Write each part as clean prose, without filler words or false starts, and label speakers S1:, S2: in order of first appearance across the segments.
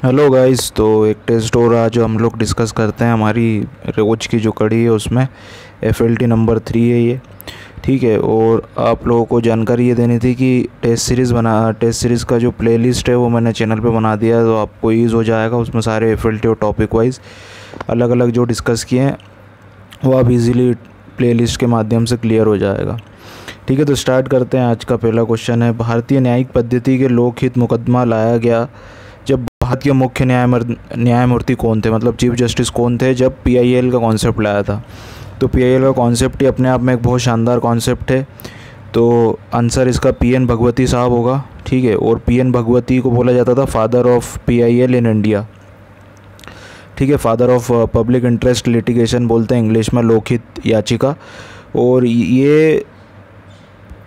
S1: Hello guys. तो एक test हो रहा जो हम लोग डिस्कस करते हैं हमारी रोज की जो कड़ी है उसमें FLT नंबर 3 है ये। ठीक है। और आप लोगों को जानकारी ये देनी थी कि टेस्ट सीरीज़ का जो प्लेलिस्ट है वो मैंने चैनल पे बना दिया है, तो आपको ईज़ हो जाएगा। उसमें सारे FLT और टॉपिक वाइज अलग अलग जो डिस्कस किए हैं वो आप इजीली प्लेलिस्ट के माध्यम से क्लियर हो जाएगा। ठीक है, तो स्टार्ट करते हैं। आज का पहला क्वेश्चन है, भारतीय न्यायिक पद्धति के लोकहित मुकदमा लाया गया जब भारत के मुख्य न्यायमूर्ति कौन थे, मतलब चीफ जस्टिस कौन थे जब PIL का कॉन्सेप्ट लाया था। तो PIL का कॉन्सेप्ट ही अपने आप में एक बहुत शानदार कॉन्सेप्ट है। तो आंसर इसका PN भगवती साहब होगा। ठीक है। और PN भगवती को बोला जाता था father of PIL in India. ठीक है, father of public interest litigation बोलते हैं इंग्लिश में, लोकहित याचिका। और ये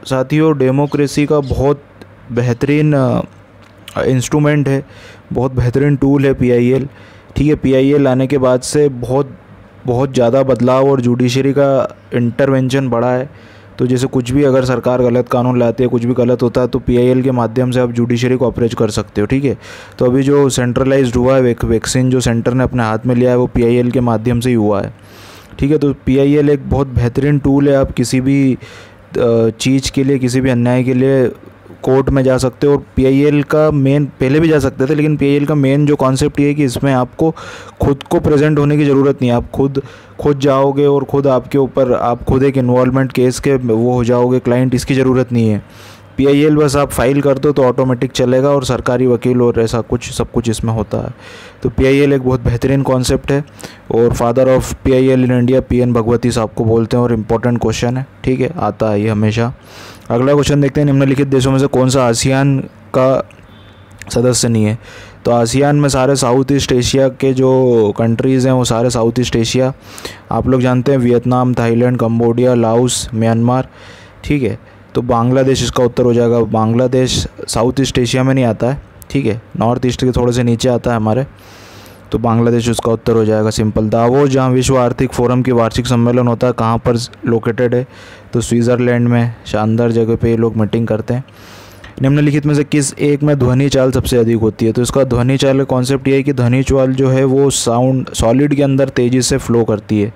S1: साथियों डेमोक्रेसी का बहुत बेहतरीन इंस्ट्रूमेंट है, बहुत बेहतरीन टूल है PIL। ठीक है, PIL आने के बाद से बहुत ज़्यादा बदलाव और जुडिशरी का इंटरवेंशन बढ़ा है। तो जैसे कुछ भी अगर सरकार गलत कानून लाती है, कुछ भी गलत होता है, तो PIL के माध्यम से आप जुडिशरी को अप्रोच कर सकते हो। ठीक है। तो अभी जो सेंट्रलाइज्ड हुआ है वैक्सीन, जो सेंटर ने अपने हाथ में लिया है, वो PIL के माध्यम से ही हुआ है। ठीक है। तो PIL एक बहुत बेहतरीन टूल है। आप किसी भी चीज़ के लिए, किसी भी अन्याय के लिए कोर्ट में जा सकते हो। और PIL का मेन, पहले भी जा सकते थे, लेकिन PIL का मेन जो कॉन्सेप्ट ये है कि इसमें आपको खुद को प्रेजेंट होने की ज़रूरत नहीं है। आप खुद जाओगे और खुद आपके ऊपर आप खुद एक इन्वॉल्वमेंट केस के वो हो जाओगे क्लाइंट, इसकी ज़रूरत नहीं है। PIL बस आप फाइल कर दो तो ऑटोमेटिक चलेगा, और सरकारी वकील और ऐसा कुछ सब कुछ इसमें होता है। तो PIL एक बहुत बेहतरीन कॉन्सेप्ट है, और father of PIL in India PN Bhagwati साहब को बोलते हैं, और इम्पोर्टेंट क्वेश्चन है। ठीक है, आता है ये हमेशा। अगला क्वेश्चन देखते हैं, निम्नलिखित देशों में से कौन सा आसियान का सदस्य नहीं है। तो आसियान में सारे साउथ ईस्ट एशिया के जो कंट्रीज़ हैं वो सारे साउथ ईस्ट एशिया आप लोग जानते हैं, Vietnam, Thailand, Cambodia, Laos, Myanmar. ठीक है। तो बांग्लादेश इसका उत्तर हो जाएगा। बांग्लादेश साउथ ईस्ट एशिया में नहीं आता है। ठीक है, नॉर्थ ईस्ट के थोड़े से नीचे आता है हमारे, तो बांग्लादेश उसका उत्तर हो जाएगा, सिंपल। दावोस, जहाँ विश्व आर्थिक फोरम की वार्षिक सम्मेलन होता है, कहाँ पर लोकेटेड है? तो स्विट्ज़रलैंड में, शानदार जगह पे ये लोग मीटिंग करते हैं। निम्नलिखित में से किस एक में ध्वनि चाल सबसे अधिक होती है? तो इसका ध्वनि चाल का कॉन्सेप्ट ये है कि ध्वनि चाल जो है वो साउंड सॉलिड के अंदर तेज़ी से फ्लो करती है।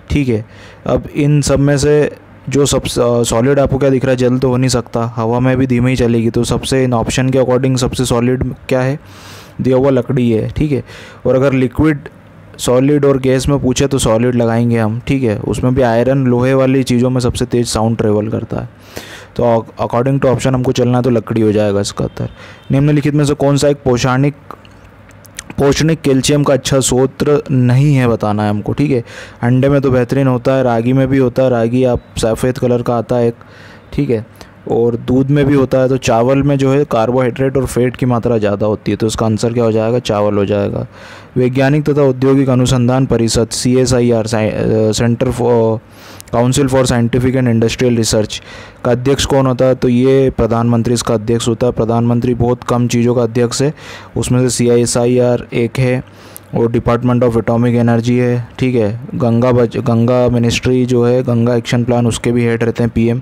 S1: ठीक है। अब इन सब में से जो सब सॉलिड आपको क्या दिख रहा है, जल तो हो नहीं सकता, हवा में भी धीमे ही चलेगी। तो सबसे इन ऑप्शन के अकॉर्डिंग सबसे सॉलिड क्या है दिया हुआ? लकड़ी है। ठीक है। और अगर लिक्विड, सॉलिड और गैस में पूछे तो सॉलिड लगाएंगे हम। ठीक है। उसमें भी आयरन, लोहे वाली चीज़ों में सबसे तेज़ साउंड ट्रेवल करता है। तो अकॉर्डिंग टू ऑप्शन हमको चलना है, तो लकड़ी हो जाएगा इसका उत्तर। निम्नलिखित में से कौन सा एक पोषणिक कैल्शियम का अच्छा स्रोत नहीं है, बताना है हमको। ठीक है। अंडे में तो बेहतरीन होता है, रागी में भी होता है, रागी आप सफ़ेद कलर का आता है एक। ठीक है। और दूध में भी होता है। तो चावल में जो है कार्बोहाइड्रेट और फैट की मात्रा ज़्यादा होती है, तो इसका आंसर क्या हो जाएगा? चावल हो जाएगा। वैज्ञानिक तथा औद्योगिक अनुसंधान परिषद CSIR, centre for council for scientific and industrial research का अध्यक्ष कौन होता है? तो ये प्रधानमंत्री इसका अध्यक्ष होता है। प्रधानमंत्री बहुत कम चीज़ों का अध्यक्ष है, उसमें से CSIR एक है, और डिपार्टमेंट ऑफ एटॉमिक एनर्जी है। ठीक है। गंगा मिनिस्ट्री जो है, गंगा एक्शन प्लान, उसके भी हेड रहते हैं PM।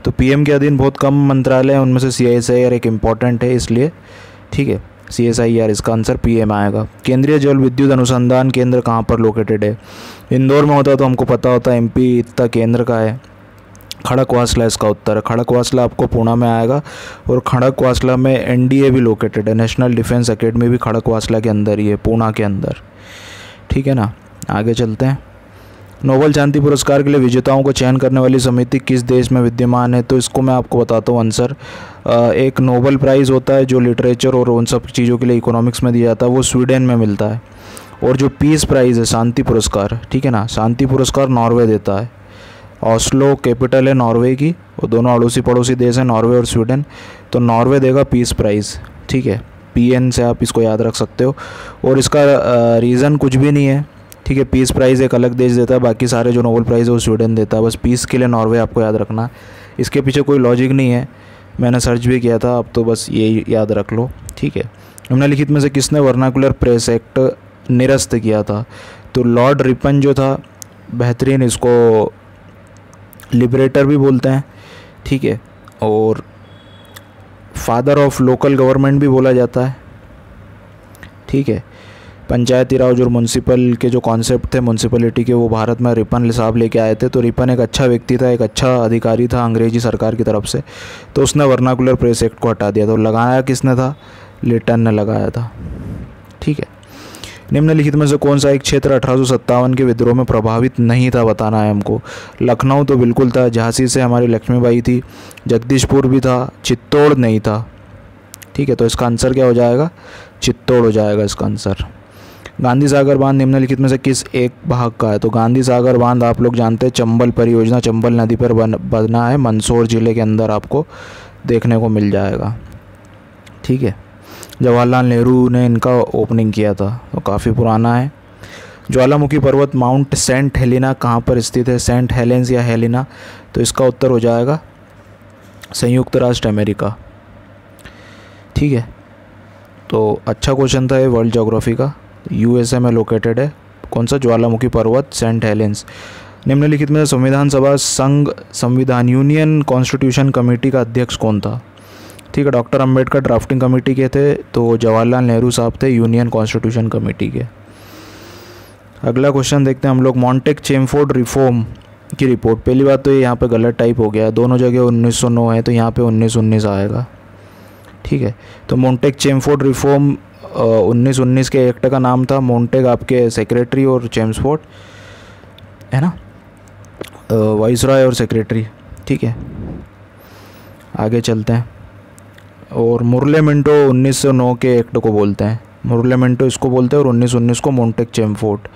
S1: तो PM के अधीन बहुत कम मंत्रालय हैं, उनमें से CSIR एक इम्पॉर्टेंट है इसलिए। ठीक है, CSIR इसका आंसर PM आएगा। केंद्रीय जल विद्युत अनुसंधान केंद्र कहाँ पर लोकेटेड है? इंदौर में होता है, तो हमको पता होता है MP इतना केंद्र का है। खड़कवासला इसका उत्तर है। खड़कवासला आपको पुणे में आएगा, और खड़कवासला में NDA भी लोकेटेड है, नेशनल डिफेंस एकेडमी भी खड़कवासला के अंदर ही है, पुणे के अंदर। ठीक है ना, आगे चलते हैं। नोबेल शांति पुरस्कार के लिए विजेताओं को चयन करने वाली समिति किस देश में विद्यमान है? तो इसको मैं आपको बताता हूँ आंसर। एक नोबेल प्राइज़ होता है जो लिटरेचर और उन सब चीज़ों के लिए इकोनॉमिक्स में दिया जाता है, वो स्वीडन में मिलता है। और जो पीस प्राइज़ है, शांति पुरस्कार, ठीक है ना, शांति पुरस्कार नॉर्वे देता है। ऑस्लो कैपिटल है नॉर्वे की, और दोनों अड़ोसी पड़ोसी देश हैं, नॉर्वे और स्वीडन। तो नॉर्वे देगा पीस प्राइज़। ठीक है, PN से आप इसको याद रख सकते हो। और इसका रीज़न कुछ भी नहीं है। ठीक है, पीस प्राइज़ एक अलग देश देता है, बाकी सारे जो नोबेल प्राइज़ है वो स्वीडन देता है। बस पीस के लिए नॉर्वे आपको याद रखना है, इसके पीछे कोई लॉजिक नहीं है, मैंने सर्च भी किया था, अब तो बस ये याद रख लो। ठीक है। निम्नलिखित में से किसने वर्नाकुलर प्रेस एक्ट निरस्त किया था? तो लॉर्ड रिपन जो था, बेहतरीन, इसको लिबरेटर भी बोलते हैं। ठीक है। और फादर ऑफ लोकल गवर्नमेंट भी बोला जाता है। ठीक है। पंचायती राज और म्यूनसिपल के जो कॉन्सेप्ट थे म्यूनसिपलिटी के, वो भारत में रिपन साहब लेके आए थे। तो रिपन एक अच्छा व्यक्ति था, एक अच्छा अधिकारी था अंग्रेजी सरकार की तरफ से। तो उसने वर्नाकुलर प्रेस एक्ट को हटा दिया। तो लगाया किसने था? लिटन ने लगाया था। ठीक है। निम्नलिखित में से कौन सा एक क्षेत्र 1857 के विद्रोह में प्रभावित नहीं था, बताना है हमको। लखनऊ तो बिल्कुल था, झांसी से हमारी लक्ष्मीबाई थी, जगदीशपुर भी था, चित्तौड़ नहीं था। ठीक है, तो इसका आंसर क्या हो जाएगा? चित्तौड़ हो जाएगा इसका आंसर। गांधी सागर बांध निम्नलिखित में से किस एक भाग का है? तो गांधी सागर बांध आप लोग जानते हैं चंबल परियोजना, चंबल नदी पर बना है, मंदसौर जिले के अंदर आपको देखने को मिल जाएगा। ठीक है। जवाहरलाल नेहरू ने इनका ओपनिंग किया था, तो काफ़ी पुराना है। ज्वालामुखी पर्वत माउंट सेंट हेलेना कहाँ पर स्थित है? सेंट हेलेंस या हेलेना? तो इसका उत्तर हो जाएगा संयुक्त राष्ट्र अमेरिका। ठीक है, तो अच्छा क्वेश्चन था ये वर्ल्ड ज्योग्राफी का। यूएसए में लोकेटेड है कौन सा? ज्वालामुखी पर्वत सेंट हेलेंस। निम्नलिखित में संविधान सभा संघ संविधान यूनियन कॉन्स्टिट्यूशन कमेटी का अध्यक्ष कौन था? ठीक है, डॉक्टर अंबेडकर ड्राफ्टिंग कमेटी के थे, तो जवाहरलाल नेहरू साहब थे यूनियन कॉन्स्टिट्यूशन कमेटी के। अगला क्वेश्चन देखते हैं हम लोग। मॉन्टेक चेमफोर्ड रिफॉर्म की रिपोर्ट। पहली बात तो ये यहाँ पे गलत टाइप हो गया, दोनों जगह 1909 है, तो यहाँ पे 1919 आएगा। ठीक है, तो मॉन्टेक चेमफोर्ड रिफॉर्म 1919 के एक्ट का नाम था। मॉन्टेक आपके सेक्रेटरी और चेम्सफोर्ड है ना, वाइसरॉय और सेक्रेटरी। ठीक है, आगे चलते हैं। और मुरले मिंटो 1909 के एक्ट को बोलते हैं, मुरले मिंटो इसको बोलते हैं, और 1919 को मॉन्टेक चेमफोर्ड।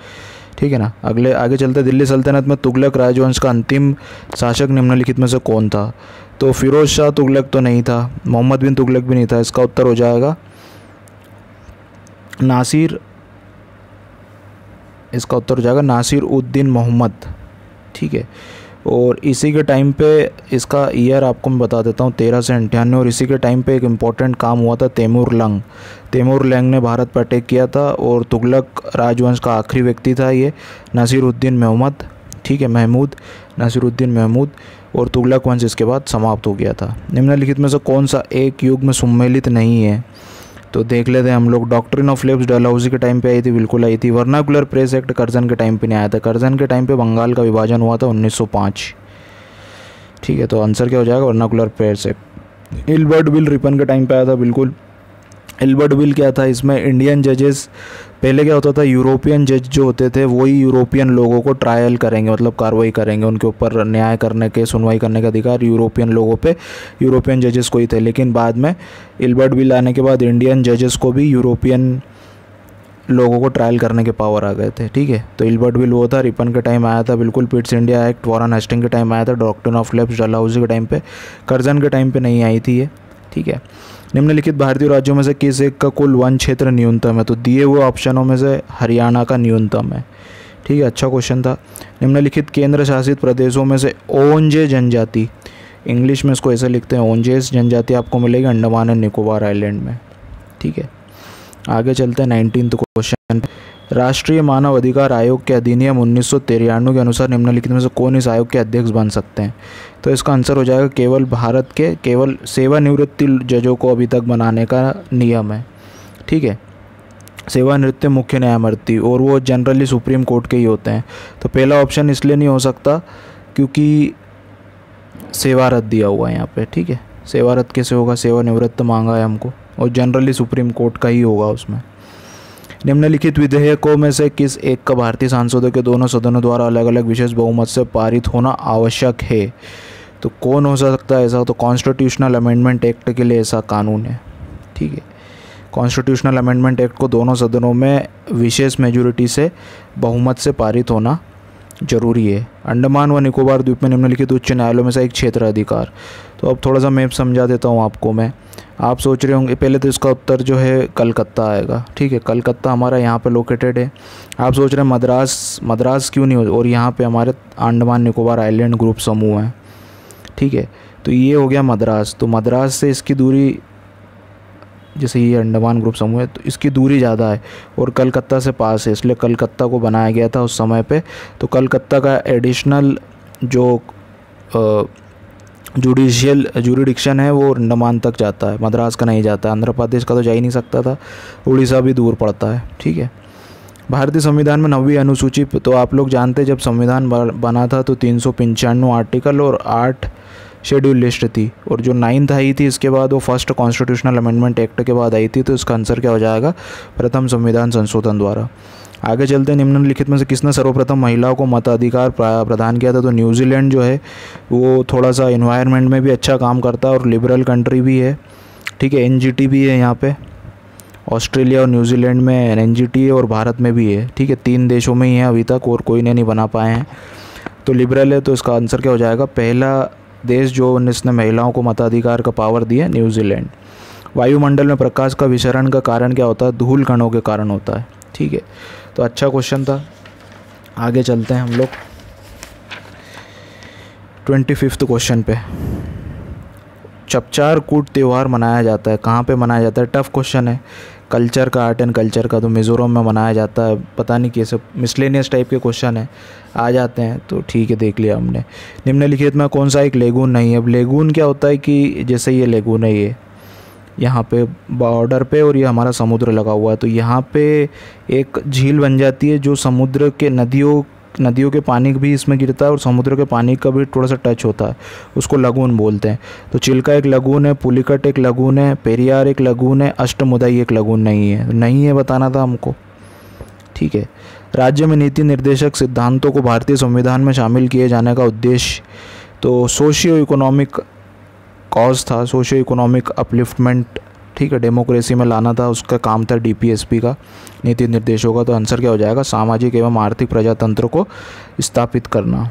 S1: ठीक है ना। आगे चलते हैं। दिल्ली सल्तनत में तुगलक राजवंश का अंतिम शासक निम्नलिखित में से कौन था? तो फिरोज शाह तुगलक तो नहीं था, मोहम्मद बिन तुगलक भी नहीं था। इसका उत्तर हो जाएगा नासिर, इसका उत्तर हो जाएगा नासिर उद्दीन मोहम्मद। ठीक है, और इसी के टाइम पे इसका ईयर आपको मैं बता देता हूँ 1398। और इसी के टाइम पे एक इम्पॉर्टेंट काम हुआ था, तैमूर लंग ने भारत पर अटैक किया था, और तुगलक राजवंश का आखिरी व्यक्ति था ये नासिरुद्दीन मोहम्मद। ठीक है, नासिरुद्दीन महमूद, और तुगलक वंश इसके बाद समाप्त हो गया था। निम्नलिखित में से कौन सा एक युग में सम्मिलित नहीं है? तो देख लेते हैं हम लोग। डॉक्ट्रिन ऑफ लेफ्ट डलहौजी के टाइम पे आई थी, बिल्कुल आई थी। वर्नाकुलर प्रेस एक्ट कर्जन के टाइम पे नहीं आया था, कर्जन के टाइम पे बंगाल का विभाजन हुआ था 1905। ठीक है, तो आंसर क्या हो जाएगा? Vernacular press act. Ilbert bill Ripon के टाइम पे आया था, बिल्कुल। इल्बर्ट बिल क्या था? इसमें इंडियन जजेस, पहले क्या होता था, यूरोपियन जज जो होते थे वही यूरोपियन लोगों को ट्रायल करेंगे, मतलब कार्रवाई करेंगे, उनके ऊपर न्याय करने के, सुनवाई करने का अधिकार यूरोपियन लोगों पे, यूरोपियन जजेस को ही थे। लेकिन बाद में इल्बर्ट बिल आने के बाद इंडियन जजेस को भी यूरोपियन लोगों को ट्रायल करने के पावर आ गए थे। ठीक है, तो इल्बर्ट बिल वो था, रिपन के टाइम आया था, बिल्कुल। Pitt's India Act Warren Hasting के टाइम आया था, डॉक्ट्रिन ऑफ लेफ्ट डलहौजी के टाइम पे, कर्जन के टाइम पे नहीं आई थी ये। ठीक है, निम्नलिखित भारतीय राज्यों में से किस एक का कुल वन क्षेत्र न्यूनतम है? तो दिए हुए ऑप्शनों में से हरियाणा का न्यूनतम है। ठीक है, अच्छा क्वेश्चन था। निम्नलिखित केंद्र शासित प्रदेशों में से ओंजे जनजाति, इंग्लिश में इसको ऐसे लिखते हैं ओंजेस जनजाति, आपको मिलेगी अंडमान एंड निकोबार आइलैंड में। ठीक है, आगे चलते हैं 19th क्वेश्चन। राष्ट्रीय मानव अधिकार आयोग के अधिनियम 1993 के अनुसार निम्नलिखित में से कौन इस आयोग के अध्यक्ष बन सकते हैं? तो इसका आंसर हो जाएगा केवल भारत के केवल सेवानिवृत्ति जजों को अभी तक बनाने का नियम है। ठीक है, सेवानिवृत्त मुख्य न्यायमूर्ति, और वो जनरली सुप्रीम कोर्ट के ही होते हैं। तो पहला ऑप्शन इसलिए नहीं हो सकता क्योंकि सेवारत दिया हुआ है यहाँ पे। ठीक है, सेवारत कैसे होगा? सेवानिवृत्त मांगा है हमको, और जनरली सुप्रीम कोर्ट का ही होगा उसमें। निम्नलिखित विधेयकों में से किस एक का भारतीय सांसदों के दोनों सदनों द्वारा अलग अलग विशेष बहुमत से पारित होना आवश्यक है? तो कौन हो सकता है ऐसा? तो कॉन्स्टिट्यूशनल अमेंडमेंट एक्ट के लिए ऐसा कानून है। ठीक है, कॉन्स्टिट्यूशनल अमेंडमेंट एक्ट को दोनों सदनों में विशेष मेजोरिटी से बहुमत से पारित होना जरूरी है। अंडमान व निकोबार द्वीप में निम्नलिखित उच्च न्यायालयों में से एक क्षेत्र अधिकार। तो अब थोड़ा सा मैप समझा देता हूँ आपको मैं। आप सोच रहे होंगे, पहले तो इसका उत्तर जो है कलकत्ता आएगा। ठीक है, कलकत्ता हमारा यहाँ पे लोकेटेड है। आप सोच रहे हैं मद्रास क्यों नहीं हो, और यहाँ पे हमारे अंडमान निकोबार आइलैंड ग्रुप समूह हैं। ठीक है, तो ये हो गया मद्रास। तो मद्रास से इसकी दूरी, जैसे ये अंडमान ग्रुप समूह है, तो इसकी दूरी ज़्यादा है, और कलकत्ता से पास है, इसलिए कलकत्ता को बनाया गया था उस समय पे। तो कलकत्ता का एडिशनल जो जुडिशियल जुरिडिक्शन है वो अंडमान तक जाता है, मद्रास का नहीं जाता है। आंध्र प्रदेश का तो जा ही नहीं सकता था, उड़ीसा भी दूर पड़ता है। ठीक है, भारतीय संविधान में 9वीं अनुसूची, तो आप लोग जानते हैं जब संविधान बना था तो 395 आर्टिकल और 8 शेड्यूल लिस्ट थी, और जो 9th आई थी इसके बाद वो फर्स्ट कॉन्स्टिट्यूशनल अमेंडमेंट एक्ट के बाद आई थी, तो इसका आंसर क्या हो जाएगा, प्रथम संविधान संशोधन द्वारा। आगे चलते हैं, निम्नलिखित में से किसने सर्वप्रथम महिलाओं को मताधिकार प्रदान किया था, तो न्यूजीलैंड जो है वो थोड़ा सा इन्वायरमेंट में भी अच्छा काम करता है और लिबरल कंट्री भी है। ठीक है, NGT भी है यहाँ पे, ऑस्ट्रेलिया और न्यूजीलैंड में NGT है और भारत में भी है। ठीक है, 3 देशों में ही है अभी तक, और कोई ने नहीं बना पाए हैं, तो लिबरल है। तो इसका आंसर क्या हो जाएगा, पहला देश जो जिसने महिलाओं को मताधिकार का पावर दिया, न्यूजीलैंड। वायुमंडल में प्रकाश का विसरण का कारण क्या होता है, धूल कणों के कारण होता है। ठीक है, तो अच्छा क्वेश्चन था। आगे चलते हैं हम लोग 25वां क्वेश्चन पे। चपचार कूट त्यौहार मनाया जाता है, कहाँ पे मनाया जाता है, टफ क्वेश्चन है। कल्चर का, आर्ट एंड कल्चर का तो मिज़ोरम में मनाया जाता है, पता नहीं कैसे, मिसलेनियस टाइप के क्वेश्चन है, आ जाते हैं तो ठीक है, देख लिया हमने। निम्नलिखित में कौन सा एक लेगून नहीं है। अब लेगून क्या होता है कि जैसे ये लेगून है, ये यहाँ पे बॉर्डर पे और ये हमारा समुद्र लगा हुआ है, तो यहाँ पे एक झील बन जाती है जो समुद्र के नदियों के पानी भी इसमें गिरता है और समुद्र के पानी का भी थोड़ा सा टच होता है, उसको लगून बोलते हैं। तो चिल्का एक लगून है, पुलिकट एक लगून है, पेरियार एक लगून है, अष्टमुदाई एक लगून नहीं है। नहीं है बताना था हमको। ठीक है, राज्य में नीति निर्देशक सिद्धांतों को भारतीय संविधान में शामिल किए जाने का उद्देश्य, तो सोशियो इकोनॉमिक कॉज था, सोशियो इकोनॉमिक अपलिफ्टमेंट। ठीक है, डेमोक्रेसी में लाना था, उसका काम था DPSP का, नीति निर्देशों का। तो आंसर क्या हो जाएगा, सामाजिक एवं आर्थिक प्रजातंत्र को स्थापित करना।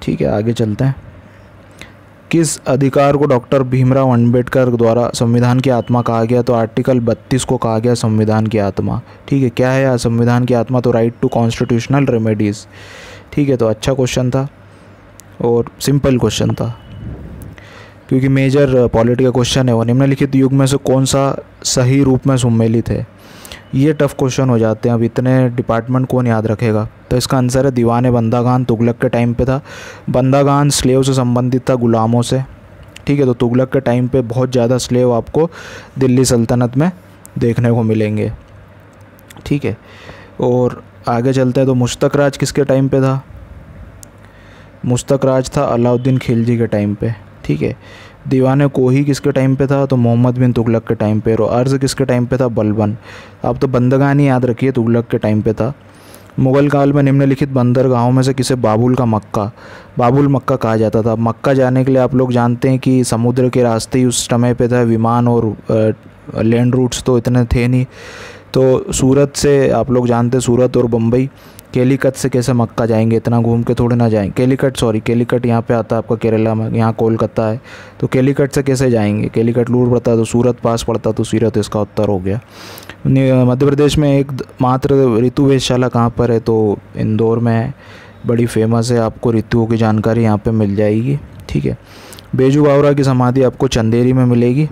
S1: ठीक है, आगे चलते हैं। किस अधिकार को डॉक्टर भीमराव अंबेडकर द्वारा संविधान की आत्मा कहा गया, तो आर्टिकल 32 को कहा गया संविधान की आत्मा। ठीक है, क्या है संविधान की आत्मा, तो राइट टू कॉन्स्टिट्यूशनल रेमेडीज़। ठीक है, तो अच्छा क्वेश्चन था और सिंपल क्वेश्चन था, क्योंकि मेजर पॉलिटी का क्वेश्चन है वो। निम्नलिखित युग में से कौन सा सही रूप में सम्मिलित है, ये टफ क्वेश्चन हो जाते हैं। अब इतने डिपार्टमेंट कौन याद रखेगा, तो इसका आंसर है दीवान बंदागान तुगलक के टाइम पे था। बंदागान स्लेव से संबंधित था, गुलामों से। ठीक है, तो तुगलक के टाइम पे बहुत ज़्यादा स्लेव आपको दिल्ली सल्तनत में देखने को मिलेंगे। ठीक है, और आगे चलते हैं, तो मुश्तक राज किसके टाइम पे था, मुश्तक राज था अलाउद्दीन खिलजी के टाइम पे। ठीक है, दीवाने कोही किसके टाइम पे था, तो मोहम्मद बिन तुगलक के टाइम पे। और अर्ज़ किसके टाइम पे था, बलबन। आप तो बंदगान ही याद रखिए, तुगलक के टाइम पे था। मुग़ल काल में निम्नलिखित बंदरगाहों में से किसे बाबुल मक्का कहा जाता था। मक्का जाने के लिए आप लोग जानते हैं कि समुद्र के रास्ते ही उस समय पे था, विमान और लैंड रूट्स तो इतने थे नहीं। तो सूरत से आप लोग जानते हैं, सूरत और बम्बई, केलिकट से कैसे मक्का जाएंगे, इतना घूम के थोड़े ना जाएंगे। केलिकट यहाँ पे आता है आपका केरला में, यहाँ कोलकाता है, तो केलिकट से कैसे जाएंगे, केलिकट दूर पड़ता है, तो सूरत पास पड़ता, तो सूरत इसका उत्तर हो गया। मध्य प्रदेश में एक मात्र ऋतु वेधशाला कहाँ पर है, तो इंदौर में है, बड़ी फेमस है, आपको ऋतुओं की जानकारी यहाँ पे मिल जाएगी। ठीक है, बेजू बावरा की समाधि आपको चंदेरी में मिलेगी।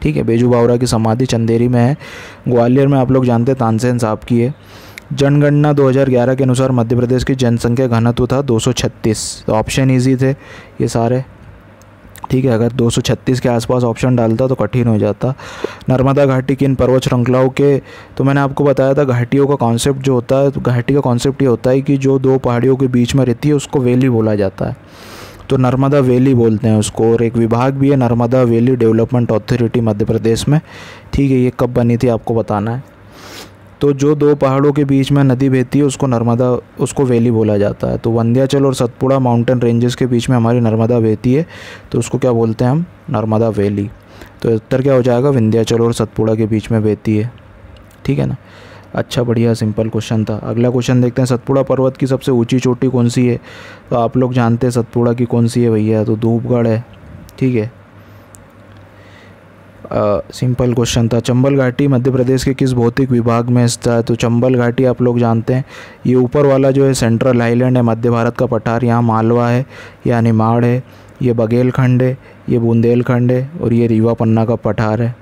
S1: ठीक है, बेजू बावरा की समाधि चंदेरी में है। ग्वालियर में आप लोग जानते हैं तानसेन साहब की है। जनगणना 2011 के अनुसार मध्य प्रदेश की जनसंख्या घनत्व था 236। तो ऑप्शन इजी थे ये सारे। ठीक है, अगर 236 के आसपास ऑप्शन डालता तो कठिन हो जाता। नर्मदा घाटी किन पर्वत श्रृंखलाओं के, तो मैंने आपको बताया था घाटियों का कॉन्सेप्ट जो होता है, तो घाटी का कॉन्सेप्ट ये होता है कि जो दो पहाड़ियों के बीच में रहती है उसको वैली बोला जाता है, तो नर्मदा वैली बोलते हैं उसको। और एक विभाग भी है Narmada valley development authority Madhya Pradesh में। ठीक है, ये कब बनी थी आपको बताना है। तो जो दो पहाड़ों के बीच में नदी बहती है उसको वैली बोला जाता है। तो विंध्याचल और सतपुड़ा माउंटेन रेंजेस के बीच में हमारी नर्मदा बहती है, तो उसको क्या बोलते हैं हम, नर्मदा वैली। तो उत्तर क्या हो जाएगा, विंध्याचल और सतपुड़ा के बीच में बहती है। ठीक है ना, अच्छा बढ़िया सिंपल क्वेश्चन था। अगला क्वेश्चन देखते हैं, सतपुड़ा पर्वत की सबसे ऊंची चोटी कौन सी है, तो आप लोग जानते हैं सतपुड़ा की कौन सी है भैया, तो धूपगढ़ है। ठीक है, सिंपल क्वेश्चन था। चंबल घाटी मध्य प्रदेश के किस भौतिक विभाग में स्थित है, तो चंबल घाटी आप लोग जानते हैं, ये ऊपर वाला जो है सेंट्रल हाईलैंड है, मध्य भारत का पठार, यहाँ मालवा है, या निमाड़ है, ये बघेलखंड है, ये बुंदेलखंड है, और ये रीवा पन्ना का पठार है।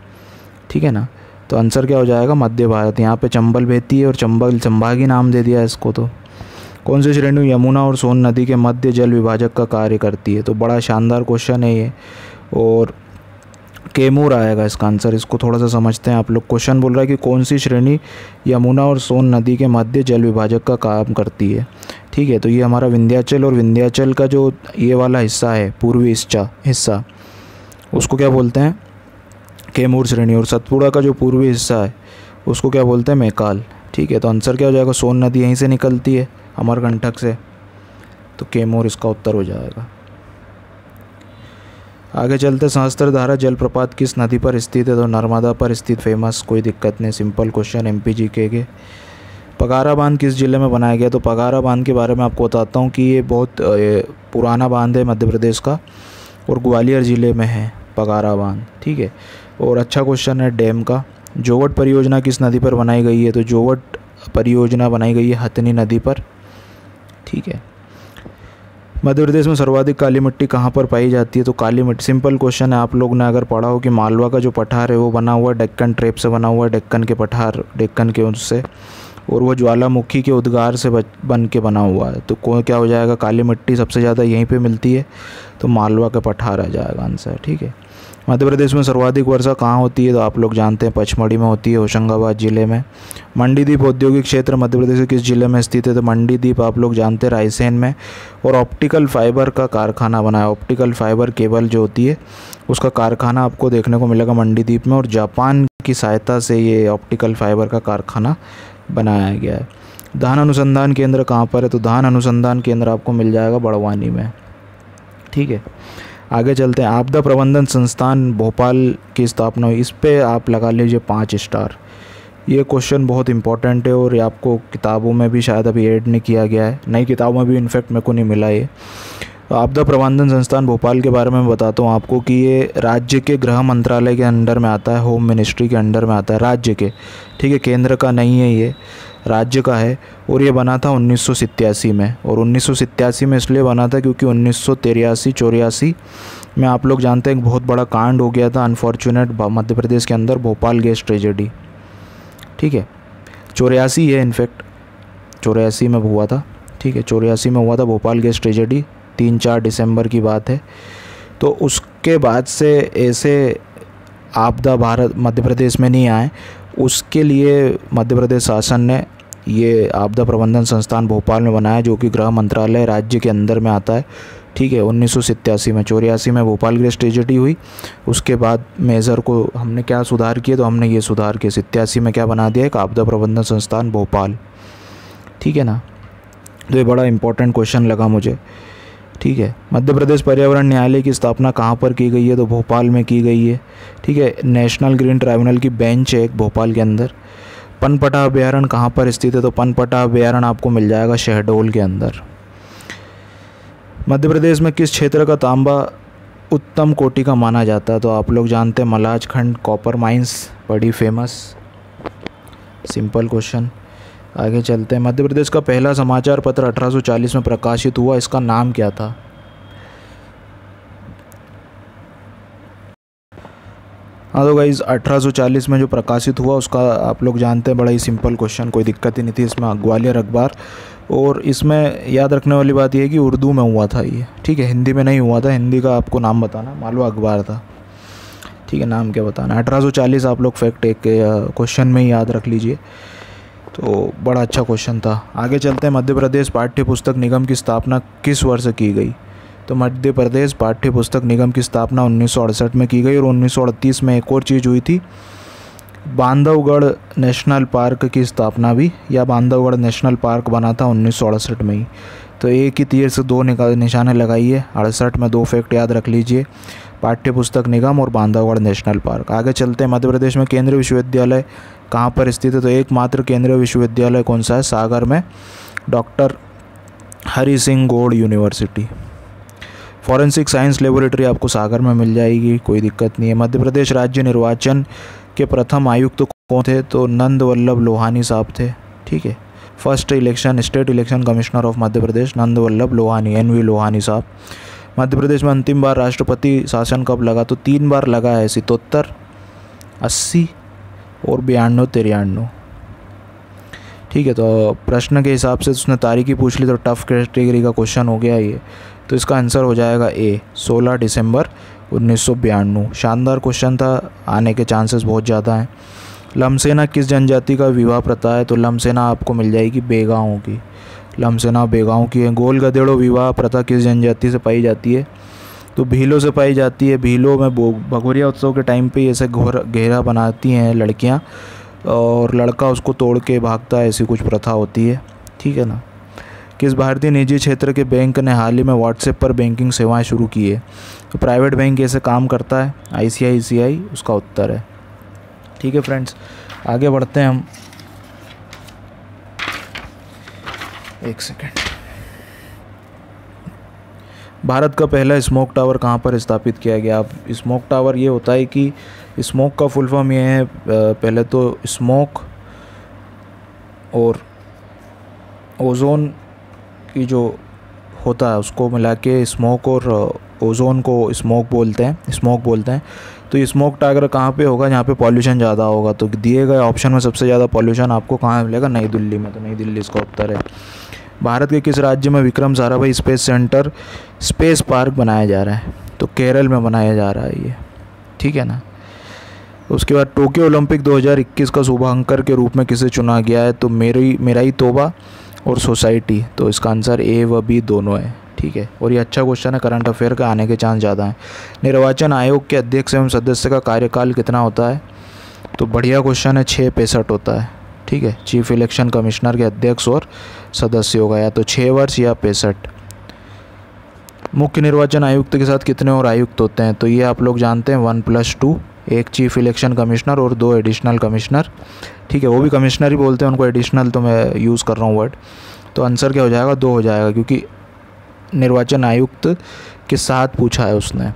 S1: ठीक है ना, तो आंसर क्या हो जाएगा, मध्य भारत। यहाँ पे चंबल बहती है और चंबल संभागी नाम दे दिया इसको। तो कौन सी श्रेणी यमुना और सोन नदी के मध्य जल विभाजक का कार्य करती है? तो बड़ा शानदार क्वेश्चन है ये, और कैमूर आएगा इसका आंसर। इसको थोड़ा सा समझते हैं आप लोग। क्वेश्चन बोल रहा है कि कौन सी श्रेणी यमुना और सोन नदी के मध्य जल विभाजक का काम करती है? ठीक है, तो ये हमारा विंध्याचल, और विंध्याचल का जो ये वाला हिस्सा है, पूर्वी हिस्सा, उसको क्या बोलते हैं? कैमूर श्रेणी। और सतपुड़ा का जो पूर्वी हिस्सा है उसको क्या बोलते हैं? मैकाल। ठीक है, तो आंसर क्या हो जाएगा? सोन नदी यहीं से निकलती है, अमरकंटक से, तो कैमूर इसका उत्तर हो जाएगा। आगे चलते, सहस्त्रधारा जलप्रपात किस नदी पर स्थित है? तो नर्मदा पर स्थित, फेमस, कोई दिक्कत नहीं, सिंपल क्वेश्चन, MPGK के। पगारा बांध किस जिले में बनाया गया? तो पगारा बांध के बारे में आपको बताता हूँ कि ये बहुत पुराना बांध है मध्य प्रदेश का, और ग्वालियर ज़िले में है पगारा बांध। ठीक है, और अच्छा क्वेश्चन है डैम का। जोवट परियोजना किस नदी पर बनाई गई है? तो जोवट परियोजना बनाई गई है हथनी नदी पर। ठीक है, मध्य प्रदेश में सर्वाधिक काली मिट्टी कहाँ पर पाई जाती है? तो काली मिट्टी, सिंपल क्वेश्चन है, आप लोग ने अगर पढ़ा हो कि मालवा का जो पठार है वो बना हुआ है डेक्कन ट्रेप से, बना हुआ है डेक्कन के पठार, डेक्कन के उससे, और वो ज्वालामुखी के उद्गार से बन के बना हुआ है। तो क्या हो जाएगा? काली मिट्टी सबसे ज़्यादा यहीं पे मिलती है, तो मालवा का पठार आ जाएगा आंसर। ठीक है, मध्य प्रदेश में सर्वाधिक वर्षा कहाँ होती है? तो आप लोग जानते हैं पचमढ़ी में होती है, होशंगाबाद ज़िले में। मंडीदीप औद्योगिक क्षेत्र मध्य प्रदेश के किस जिले में स्थित है? तो मंडीदीप आप लोग जानते हैं रायसेन में, और ऑप्टिकल फाइबर का कारखाना बना है, ऑप्टिकल फाइबर केबल जो होती है उसका कारखाना आपको देखने को मिलेगा मंडीदीप में, और जापान की सहायता से ये ऑप्टिकल फाइबर का कारखाना बनाया गया है। धान अनुसंधान केंद्र कहाँ पर है? तो धान अनुसंधान केंद्र आपको मिल जाएगा बड़वानी में। ठीक है, आगे चलते हैं। आपदा प्रबंधन संस्थान भोपाल की स्थापना हुई, इस पे आप लगा लीजिए 5 स्टार। ये क्वेश्चन बहुत इंपॉर्टेंट है, और ये आपको किताबों में भी शायद अभी ऐड नहीं किया गया है, नई किताबों में भी इनफैक्ट मेरे को नहीं मिला ये। आपदा प्रबंधन संस्थान भोपाल के बारे में बताता हूँ आपको कि ये राज्य के गृह मंत्रालय के अंडर में आता है, होम मिनिस्ट्री के अंडर में आता है, राज्य के। ठीक है, केंद्र का नहीं है, ये राज्य का है, और ये बना था 1987 में। और 1987 में इसलिए बना था क्योंकि 1983-84 में आप लोग जानते हैं एक बहुत बड़ा कांड हो गया था, अनफॉर्चुनेट, मध्य प्रदेश के अंदर, भोपाल गैस ट्रेजेडी। ठीक है, 84 है इनफैक्ट, 84 में हुआ था। ठीक है, 84 में हुआ था भोपाल गैस ट्रेजेडी, 3-4 दिसंबर की बात है। तो उसके बाद से ऐसे आपदा मध्य प्रदेश में नहीं आए, उसके लिए मध्य प्रदेश शासन ने ये आपदा प्रबंधन संस्थान भोपाल में बनाया, जो कि गृह मंत्रालय राज्य के अंदर में आता है। ठीक है, 1987 में, 84 में भोपाल गैस ट्रेजेडी हुई, उसके बाद मेजर को हमने क्या सुधार किए? तो हमने ये सुधार किए, 87 में क्या बना दिया? एक आपदा प्रबंधन संस्थान भोपाल। ठीक है ना, तो ये बड़ा इंपॉर्टेंट क्वेश्चन लगा मुझे। ठीक है, मध्य प्रदेश पर्यावरण न्यायालय की स्थापना कहाँ पर की गई है? तो भोपाल में की गई है। ठीक है, नेशनल ग्रीन ट्राइब्यूनल की बेंच है एक भोपाल के अंदर। पनपटा अभ्यारण्य कहाँ पर स्थित है? तो पनपटा अभ्यारण्य आपको मिल जाएगा शहडोल के अंदर। मध्य प्रदेश में किस क्षेत्र का तांबा उत्तम कोटि का माना जाता है? तो आप लोग जानते हैं मलाज खंड कॉपर माइंस, बड़ी फेमस, सिंपल क्वेश्चन। आगे चलते हैं। मध्य प्रदेश का पहला समाचार पत्र 1840 में प्रकाशित हुआ, इसका नाम क्या था? हाँ तो गाइज़ 1840 में जो प्रकाशित हुआ उसका आप लोग जानते हैं, बड़ा ही सिंपल क्वेश्चन, कोई दिक्कत ही नहीं थी इसमें, ग्वालियर अखबार। और इसमें याद रखने वाली बात यह है कि उर्दू में हुआ था ये। ठीक है, हिंदी में नहीं हुआ था, हिंदी का आपको नाम बताना, मालवा अखबार था। ठीक है, नाम क्या बताना, 1840 आप लोग फैक्ट एक क्वेश्चन में ही याद रख लीजिए, तो बड़ा अच्छा क्वेश्चन था। आगे चलते हैं। मध्य प्रदेश पाठ्य पुस्तक निगम की स्थापना किस वर्ष की गई? तो मध्य प्रदेश पाठ्य पुस्तक निगम की स्थापना 1968 में की गई, और 1938 में एक और चीज़ हुई थी, बांधवगढ़ नेशनल पार्क की स्थापना भी, या बांधवगढ़ नेशनल पार्क बना था 1968 में ही। तो एक ही तीर से दो निशाने लगाइए, 68 में 2 फैक्ट याद रख लीजिए, पाठ्य पुस्तक निगम और बांधवगढ़ नेशनल पार्क। आगे चलते हैं। मध्य प्रदेश में केंद्रीय विश्वविद्यालय कहाँ पर स्थित है? तो एकमात्र केंद्रीय विश्वविद्यालय कौन सा है? सागर में, doctor Hari Singh Gour University. Forensic science laboratory आपको सागर में मिल जाएगी, कोई दिक्कत नहीं है। मध्य प्रदेश राज्य निर्वाचन के प्रथम आयुक्त कौन थे? तो नंद वल्लभ लोहानी साहब थे। ठीक है, first election state election commissioner of Madhya Pradesh Nand Vallabh Lohani, NV Lohani साहब। मध्य प्रदेश में अंतिम बार राष्ट्रपति शासन कब लगा? तो 3 बार लगा है, 77, 80 और 92-93। ठीक है, तो प्रश्न के हिसाब से उसने तारीखी पूछ ली तो टफ कैटेगरी का क्वेश्चन हो गया ये। तो इसका आंसर हो जाएगा ए, 16 दिसंबर 1992। शानदार क्वेश्चन था, आने के चांसेस बहुत ज़्यादा हैं। लमसेना किस जनजाति का विवाह प्रथा है? तो लमसेना आपको मिल जाएगी बेगांवों की, लमसेना बेगांव की है। गोल गधेड़ों विवाह प्रथा किस जनजाति से पाई जाती है? तो भीलों से पाई जाती है। भीलों में भगोरिया उत्सव के टाइम पे ऐसे घेरा बनाती हैं लड़कियां और लड़का उसको तोड़ के भागता है, ऐसी कुछ प्रथा होती है, ठीक है ना। किस भारतीय निजी क्षेत्र के बैंक ने हाल ही में व्हाट्सएप पर बैंकिंग सेवाएं शुरू की है? तो प्राइवेट बैंक कैसे काम करता है? ICICI उसका उत्तर है। ठीक है फ्रेंड्स, आगे बढ़ते हैं हम। एक सेकेंड। भारत का पहला स्मोक टावर कहाँ पर स्थापित किया गया? अब स्मोक टावर ये होता है कि स्मोक का फुल फॉर्म ये है, पहले तो स्मोक और ओजोन की जो होता है उसको मिला के स्मोक और ओजोन को स्मोक बोलते हैं। तो ये स्मोक टावर कहाँ पे होगा? जहाँ पे पॉल्यूशन ज़्यादा होगा। तो दिए गए ऑप्शन में सबसे ज़्यादा पॉल्यूशन आपको कहाँ मिलेगा? नई दिल्ली में। तो नई दिल्ली इसका उत्तर है। भारत के किस राज्य में विक्रम साराभाई स्पेस पार्क बनाया जा रहा है? तो केरल में बनाया जा रहा है ये, ठीक है ना। उसके बाद टोक्यो ओलंपिक 2021 का शुभांकर के रूप में किसे चुना गया है? तो मेराई तोबा और सोसाइटी। तो इसका आंसर ए व बी दोनों है, ठीक है। और ये अच्छा क्वेश्चन है, करंट अफेयर का, आने के चांस ज़्यादा हैं। निर्वाचन आयोग के अध्यक्ष एवं सदस्य का कार्यकाल कितना होता है? तो बढ़िया क्वेश्चन है, 665 होता है, ठीक है। चीफ इलेक्शन कमिश्नर के अध्यक्ष और सदस्य होगा या तो 6 वर्ष या 65। मुख्य निर्वाचन आयुक्त के साथ कितने और आयुक्त होते हैं? तो ये आप लोग जानते हैं 1+2, एक चीफ इलेक्शन कमिश्नर और 2 एडिशनल कमिश्नर, ठीक है। वो भी कमिश्नर ही बोलते हैं उनको, एडिशनल तो मैं यूज़ कर रहा हूँ वर्ड। तो आंसर क्या हो जाएगा? 2 हो जाएगा, क्योंकि निर्वाचन आयुक्त के साथ पूछा है उसने,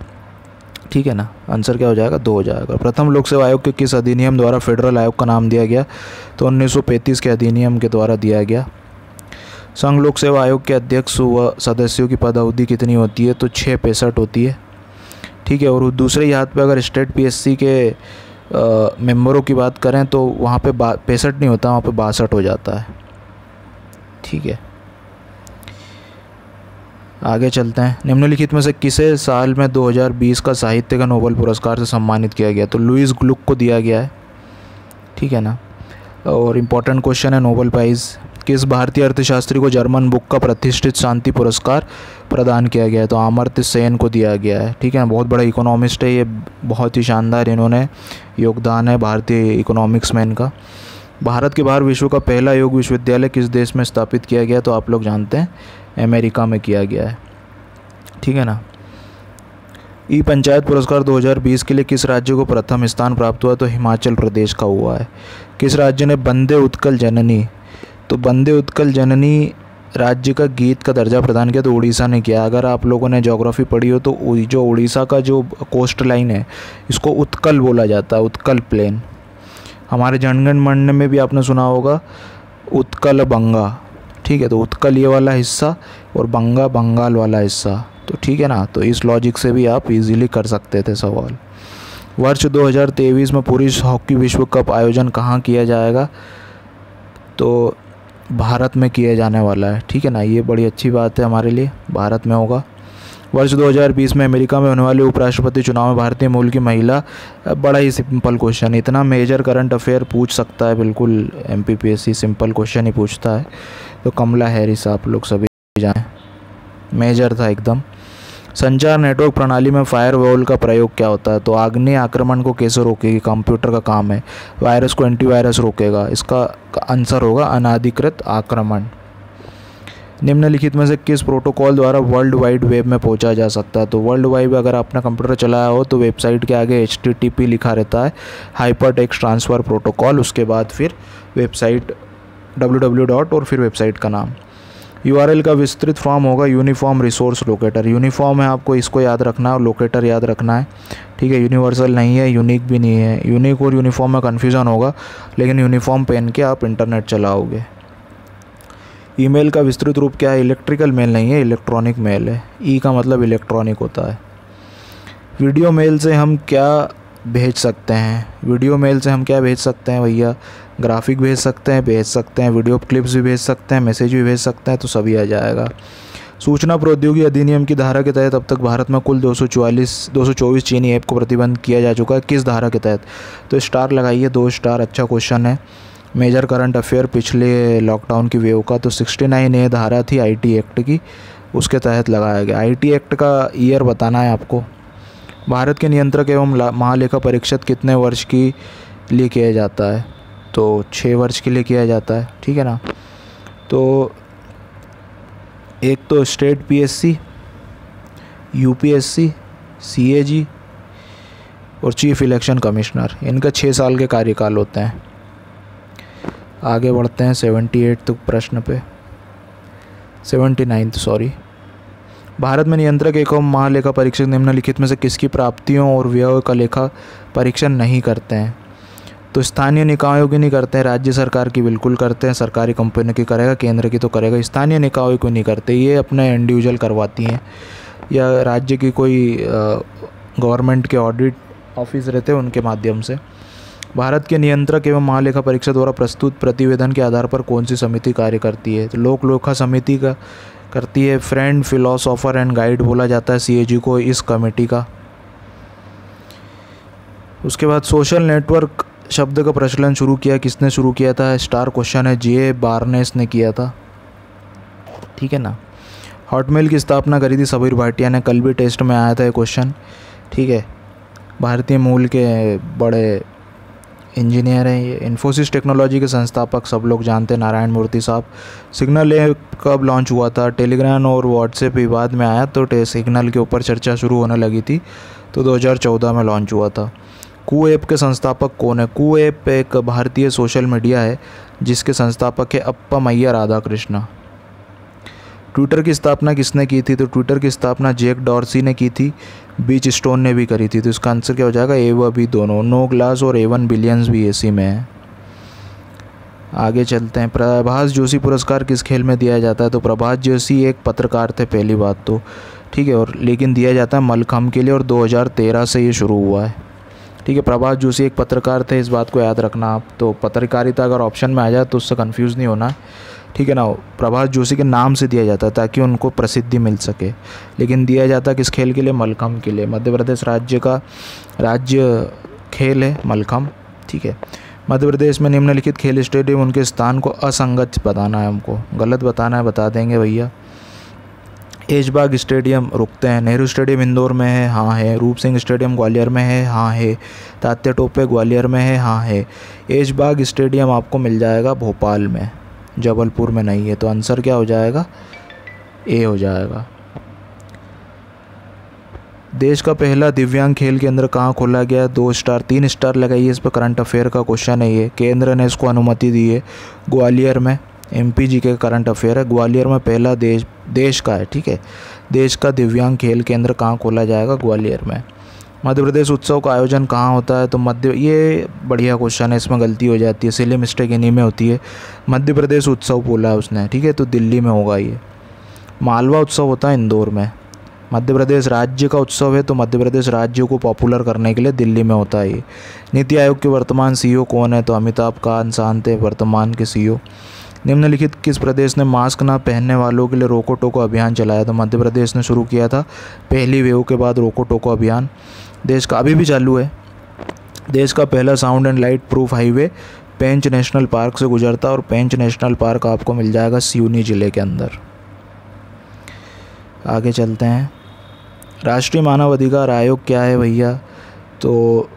S1: ठीक है ना। आंसर क्या हो जाएगा? 2 हो जाएगा। प्रथम लोक सेवा आयोग के किस अधिनियम द्वारा फेडरल आयोग का नाम दिया गया? तो 1935 के अधिनियम के द्वारा दिया गया। संघ लोक सेवा आयोग के अध्यक्ष व सदस्यों की पद अवधि कितनी होती है? तो 665 होती है, ठीक है। और दूसरे ही हाथ पे अगर स्टेट PSC के मेंबरों की बात करें तो वहाँ पे 65 नहीं होता, वहाँ पे 62 हो जाता है, ठीक है। आगे चलते हैं। निम्नलिखित में से किसे साल में 2020 का साहित्य का नोबेल पुरस्कार से सम्मानित किया गया? तो लुईस ग्लुक को दिया गया है, ठीक है ना। और इम्पोर्टेंट क्वेश्चन है, नोबेल प्राइज़ किस भारतीय अर्थशास्त्री को जर्मन बुक का प्रतिष्ठित शांति पुरस्कार प्रदान किया गया है? तो अमर्त्य सेन को दिया गया है, ठीक है ना। बहुत बड़ा इकोनॉमिस्ट है ये, बहुत ही शानदार इन्होंने योगदान है भारतीय इकोनॉमिक्स में इनका। भारत के बाहर विश्व का पहला योग विश्वविद्यालय किस देश में स्थापित किया गया? तो आप लोग जानते हैं अमेरिका में किया गया है, ठीक है ना। ई पंचायत पुरस्कार 2020 के लिए किस राज्य को प्रथम स्थान प्राप्त हुआ? तो हिमाचल प्रदेश का हुआ है। किस राज्य ने वंदे उत्कल जननी, तो वंदे उत्कल जननी राज्य का गीत का दर्जा प्रदान किया? तो उड़ीसा ने किया। अगर आप लोगों ने ज्योग्राफी पढ़ी हो तो जो उड़ीसा का जो कोस्ट लाइन है इसको उत्कल बोला जाता है, उत्कल प्लेन। हमारे जनगण मन में भी आपने सुना होगा उत्कल बंगा, ठीक है। तो उत्कल ये वाला हिस्सा और बंगा बंगाल वाला हिस्सा, तो ठीक है ना। तो इस लॉजिक से भी आप इजीली कर सकते थे सवाल। वर्ष 2023 में पुरुष हॉकी विश्व कप आयोजन कहाँ किया जाएगा? तो भारत में किया जाने वाला है, ठीक है ना। ये बड़ी अच्छी बात है हमारे लिए, भारत में होगा। वर्ष 2020 में अमेरिका में होने वाले उपराष्ट्रपति चुनाव में भारतीय मूल की महिला, बड़ा ही सिंपल क्वेश्चन, इतना मेजर करंट अफेयर पूछ सकता है बिल्कुल MPPSC, सिंपल क्वेश्चन ही पूछता है। तो कमला हैरिस आप लोग सभी जाएं, मेजर था एकदम। संचार नेटवर्क प्रणाली में फायरवॉल का प्रयोग क्या होता है? तो आग्नेय आक्रमण को कैसे रोकेगी? कंप्यूटर का काम है। वायरस को एंटीवायरस रोकेगा। इसका आंसर होगा अनाधिकृत आक्रमण। निम्नलिखित में से किस प्रोटोकॉल द्वारा वर्ल्ड वाइड वेब में पहुंचा जा सकता है? तो वर्ल्ड वाइड अगर आपने कंप्यूटर चलाया हो तो वेबसाइट के आगे HTTP लिखा रहता है, हाइपर टेक्स्ट ट्रांसफ़र प्रोटोकॉल, उसके बाद फिर वेबसाइट www. और फिर वेबसाइट का नाम। URL का विस्तृत फॉर्म होगा यूनिफॉर्म रिसोर्स लोकेटर। यूनिफॉर्म है, आपको इसको याद रखना है, और लोकेटर याद रखना है, ठीक है। यूनिवर्सल नहीं है, यूनिक भी नहीं है। यूनिक और यूनिफॉर्म में कन्फ्यूज़न होगा, लेकिन यूनिफॉर्म पहन के आप इंटरनेट चलाओगे। ईमेल का विस्तृत रूप क्या है? इलेक्ट्रिकल मेल नहीं है, इलेक्ट्रॉनिक मेल है। ई का मतलब इलेक्ट्रॉनिक होता है। वीडियो मेल से हम क्या भेज सकते हैं। वीडियो मेल से हम क्या भेज सकते हैं भैया, ग्राफिक भेज सकते हैं, वीडियो क्लिप्स भी भेज सकते हैं, मैसेज भी भेज सकते हैं, तो सभी आ जाएगा। सूचना प्रौद्योगिकी अधिनियम की धारा के तहत अब तक भारत में कुल 224 चीनी ऐप को प्रतिबंध किया जा चुका है। किस धारा के तहत? तो स्टार लगाइए, 2 स्टार, अच्छा क्वेश्चन है। मेजर करंट अफेयर पिछले लॉकडाउन की वेव का, तो 69A धारा थी IT एक्ट की, उसके तहत लगाया गया। IT एक्ट का ईयर बताना है आपको। भारत के नियंत्रक एवं महालेखा परीक्षक कितने वर्ष के लिए किया जाता है? तो 6 वर्ष के लिए किया जाता है, ठीक है ना। तो एक तो स्टेट PSC, UPSC, CAG और चीफ इलेक्शन कमिश्नर, इनका 6 साल के कार्यकाल होते हैं। आगे बढ़ते हैं 78 प्रश्न पे, 79 सॉरी। भारत में नियंत्रक एवं महालेखा परीक्षक निम्नलिखित में से किसकी प्राप्तियों और व्यय का लेखा परीक्षण नहीं करते हैं? तो स्थानीय निकायों की नहीं करते हैं, राज्य सरकार की बिल्कुल करते हैं, सरकारी कंपनी की करेगा, केंद्र की तो करेगा। स्थानीय निकायों को नहीं करते, ये अपने इंडिविजुअल करवाती हैं, या राज्य की कोई गवर्नमेंट के ऑडिट ऑफिस रहते हैं उनके माध्यम से। भारत के नियंत्रक एवं महालेखा परीक्षक द्वारा प्रस्तुत प्रतिवेदन के आधार पर कौन सी समिति कार्य करती है? तो लोक लेखा समिति का करती है। फ्रेंड, फिलोसोफर एंड गाइड बोला जाता है CAG को, इस कमेटी का। उसके बाद सोशल नेटवर्क शब्द का प्रचलन शुरू किया किसने शुरू किया था? स्टार क्वेश्चन है, J. बार्नेस ने किया था, ठीक है ना। हॉटमेल की स्थापना करी थी सबीर भाटिया ने, कल भी टेस्ट में आया था ये क्वेश्चन, ठीक है। भारतीय मूल के बड़े इंजीनियर हैं ये। इन्फोसिस टेक्नोलॉजी के संस्थापक सब लोग जानते हैं, नारायण मूर्ति साहब। सिग्नल ऐप कब लॉन्च हुआ था? टेलीग्राम और व्हाट्सएप विवाद में आया तो सिग्नल के ऊपर चर्चा शुरू होने लगी थी, तो 2014 में लॉन्च हुआ था। कू ऐप के संस्थापक कौन है? कू ऐप एक भारतीय सोशल मीडिया है जिसके संस्थापक है अप्पामय्या राधाकृष्णा। ट्विटर की स्थापना किसने की थी? तो ट्विटर की स्थापना जैक डॉर्सी ने की थी, बीच स्टोन ने भी करी थी। तो इसका आंसर क्या हो जाएगा? ए व बी दोनों। नो ग्लास और A1 बिलियंस भी इसी में है। आगे चलते हैं। प्रभाष जोशी पुरस्कार किस खेल में दिया जाता है? तो प्रभाष जोशी एक पत्रकार थे पहली बात तो, ठीक है, और लेकिन दिया जाता है मलखम्ब के लिए, और 2013 से ये शुरू हुआ है, ठीक है। प्रभाष जोशी एक पत्रकार थे, इस बात को याद रखना आप। तो पत्रकारिता अगर ऑप्शन में आ जाए तो उससे कंफ्यूज नहीं होना, ठीक है ना। प्रभाष जोशी के नाम से दिया जाता है ताकि उनको प्रसिद्धि मिल सके, लेकिन दिया जाता किस खेल के लिए? मलखम्ब के लिए। मध्य प्रदेश राज्य का राज्य खेल है मलखम्ब, ठीक है। मध्य प्रदेश में निम्नलिखित खेल स्टेडियम उनके स्थान को असंगत बताना है हमको, गलत बताना है, बता देंगे भैया। ऐशबाग स्टेडियम रुकते हैं। नेहरू स्टेडियम इंदौर में है, हाँ है। रूप सिंह स्टेडियम ग्वालियर में है, हाँ है। तात्या टोपे ग्वालियर में है, हाँ है। ऐशबाग स्टेडियम आपको मिल जाएगा भोपाल में, जबलपुर में नहीं है। तो आंसर क्या हो जाएगा? ए हो जाएगा। देश का पहला दिव्यांग खेल केंद्र कहाँ खोला गया? 2 स्टार, 3 स्टार लगाइए, इस पर करंट अफेयर का क्वेश्चन है ये। केंद्र ने इसको अनुमति दी है ग्वालियर में, MPG के करंट अफेयर है। ग्वालियर में पहला देश का है, ठीक है। देश का दिव्यांग खेल केंद्र कहाँ खोला जाएगा? ग्वालियर में। मध्य प्रदेश उत्सव का आयोजन कहाँ होता है? तो ये बढ़िया क्वेश्चन है, इसमें गलती हो जाती है, सिली मिस्टेक इन्हीं में होती है। मध्य प्रदेश उत्सव बोला है उसने, ठीक है, तो दिल्ली में होगा ये। मालवा उत्सव होता है इंदौर में। मध्य प्रदेश राज्य का उत्सव है, तो मध्य प्रदेश राज्य को पॉपुलर करने के लिए दिल्ली में होता है ये। नीति आयोग के वर्तमान CEO कौन है? तो अमिताभ कांत थे वर्तमान के CEO। निम्नलिखित किस प्रदेश ने मास्क न पहनने वालों के लिए रोको टोको अभियान चलाया? तो मध्य प्रदेश ने शुरू किया था पहली वेव के बाद रोको टोको अभियान। देश का अभी भी चालू है। देश का पहला sound and light proof highway Pench national park से गुजरता है, और पेंच नेशनल पार्क आपको मिल जाएगा सिवनी ज़िले के अंदर। आगे चलते हैं। राष्ट्रीय मानव अधिकार आयोग क्या है भैया? तो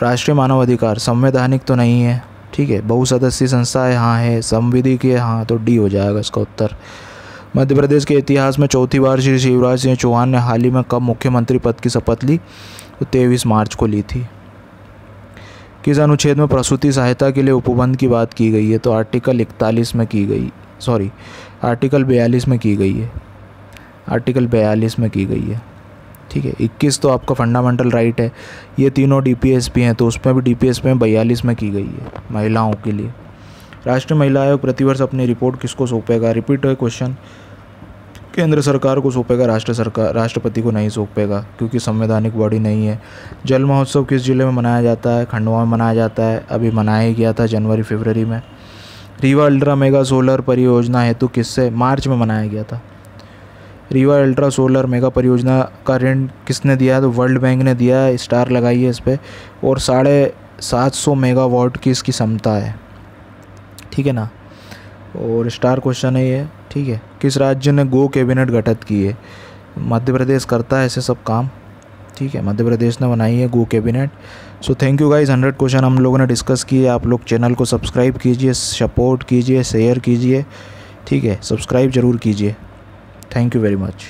S1: राष्ट्रीय मानव अधिकार संवैधानिक तो नहीं है, ठीक है। बहुसदस्यीय संस्था है, हाँ है। संविधिक है, हाँ, तो डी हो जाएगा इसका उत्तर। मध्य प्रदेश के इतिहास में चौथी बार श्री शिवराज सिंह चौहान ने हाल ही में कब मुख्यमंत्री पद की शपथ ली? तो 23 मार्च को ली थी। किस अनुच्छेद में प्रसूति सहायता के लिए उपबंध की बात की गई है? तो आर्टिकल 41 में की गई, सॉरी आर्टिकल 42 में की गई है, आर्टिकल 42 में की गई है, ठीक है। 21 तो आपका फंडामेंटल राइट है। ये तीनों DPSP हैं, तो उसमें भी DPSP में 42 में की गई है महिलाओं के लिए। राष्ट्रीय महिला आयोग प्रतिवर्ष अपनी रिपोर्ट किसको सौंपेगा? रिपीट है क्वेश्चन, केंद्र सरकार को सौंपेगा, राष्ट्रपति को नहीं सौंपेगा क्योंकि संवैधानिक बॉडी नहीं है। जल महोत्सव किस जिले में मनाया जाता है? खंडवा में मनाया जाता है, अभी मनाया गया था जनवरी फरवरी में। रीवा अल्ट्रा मेगा सोलर परियोजना हेतु किससे? मार्च में मनाया गया था। रीवा अल्ट्रा सोलर मेगा परियोजना का ऋण किसने दिया है? तो वर्ल्ड बैंक ने दिया है, स्टार लगाइए इस पर। और 750 मेगावाट की इसकी क्षमता है, ठीक है ना, और स्टार क्वेश्चन है ये, ठीक है। किस राज्य ने गो कैबिनेट गठित की है? मध्य प्रदेश करता है ऐसे सब काम, ठीक है, मध्य प्रदेश ने बनाई है go cabinet. So thank you guys, 100 question हम लोगों ने डिस्कस किए। आप लोग चैनल को सब्सक्राइब कीजिए, सपोर्ट कीजिए, शेयर कीजिए, ठीक है, सब्सक्राइब ज़रूर कीजिए। Thank you very much.